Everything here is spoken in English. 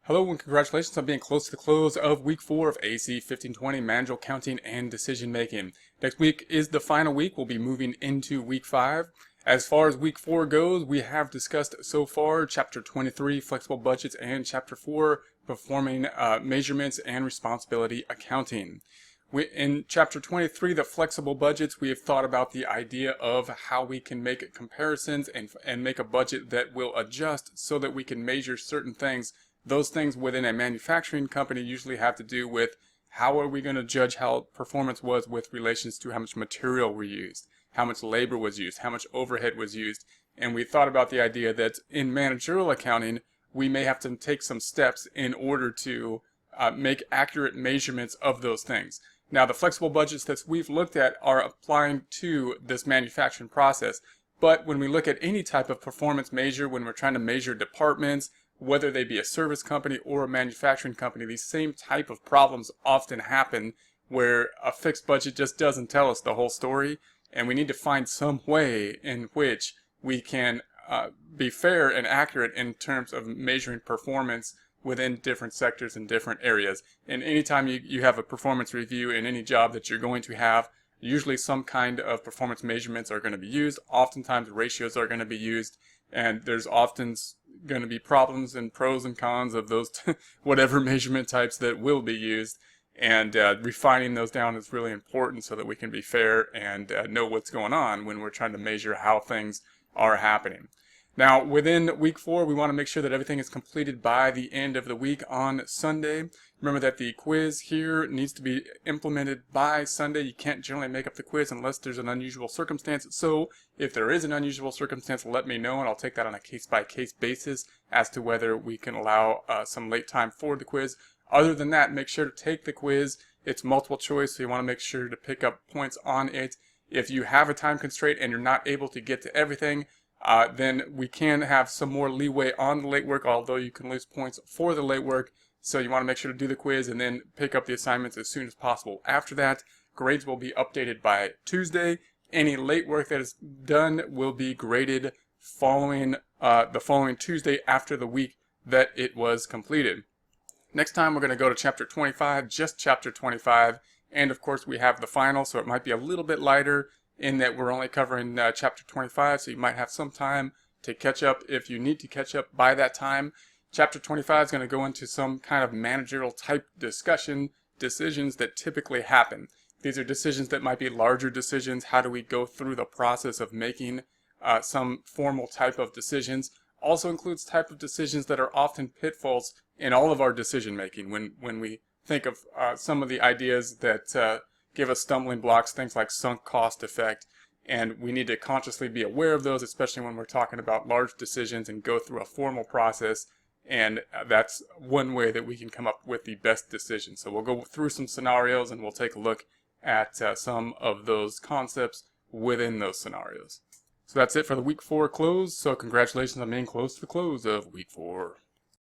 Hello and congratulations on being close to the close of week 4 of AC 1520 Managerial Counting and Decision Making. Next week is the final week. We'll be moving into week 5. As far as week 4 goes, we have discussed so far Chapter 23, Flexible Budgets, and Chapter 4, Performing Measurements and Responsibility Accounting. In Chapter 23, the flexible budgets, we have thought about the idea of how we can make comparisons and make a budget that will adjust so that we can measure certain things. Those things within a manufacturing company usually have to do with how are we going to judge how performance was with relations to how much material we used, how much labor was used, how much overhead was used. And we thought about the idea that in managerial accounting, we may have to take some steps in order to make accurate measurements of those things. Now, the flexible budgets that we've looked at are applying to this manufacturing process. But when we look at any type of performance measure, when we're trying to measure departments, whether they be a service company or a manufacturing company, these same type of problems often happen where a fixed budget just doesn't tell us the whole story, and we need to find some way in which we can be fair and accurate in terms of measuring performance within different sectors and different areas. And anytime you have a performance review in any job that you're going to have, usually some kind of performance measurements are going to be used. Oftentimes ratios are going to be used, and there's often going to be problems and pros and cons of those whatever measurement types that will be used, and refining those down is really important so that we can be fair and know what's going on when we're trying to measure how things are happening. Now, within week 4, we want to make sure that everything is completed by the end of the week on Sunday. Remember that the quiz here needs to be implemented by Sunday. You can't generally make up the quiz unless there's an unusual circumstance. So if there is an unusual circumstance, let me know, and I'll take that on a case-by-case basis as to whether we can allow some late time for the quiz. Other than that, make sure to take the quiz. It's multiple choice, so you want to make sure to pick up points on it. If you have a time constraint and you're not able to get to everything, then we can have some more leeway on the late work, although you can lose points for the late work. So you want to make sure to do the quiz and then pick up the assignments as soon as possible. After that, grades will be updated by Tuesday. Any late work that is done will be graded following the following Tuesday after the week that it was completed. Next time we're going to go to Chapter 25, just Chapter 25. And of course we have the final, so it might be a little bit lighter in that we're only covering Chapter 25, so you might have some time to catch up if you need to catch up by that time. Chapter 25 is going to go into some kind of managerial type decisions that typically happen. These are decisions that might be larger decisions. How do we go through the process of making some formal type of decisions? Also includes type of decisions that are often pitfalls in all of our decision making. When we think of some of the ideas that give us stumbling blocks, things like sunk cost effect, and we need to consciously be aware of those, especially when we're talking about large decisions and go through a formal process, and that's one way that we can come up with the best decision. So we'll go through some scenarios and we'll take a look at some of those concepts within those scenarios. So that's it for the week 4 close, so congratulations on being close to the close of week 4.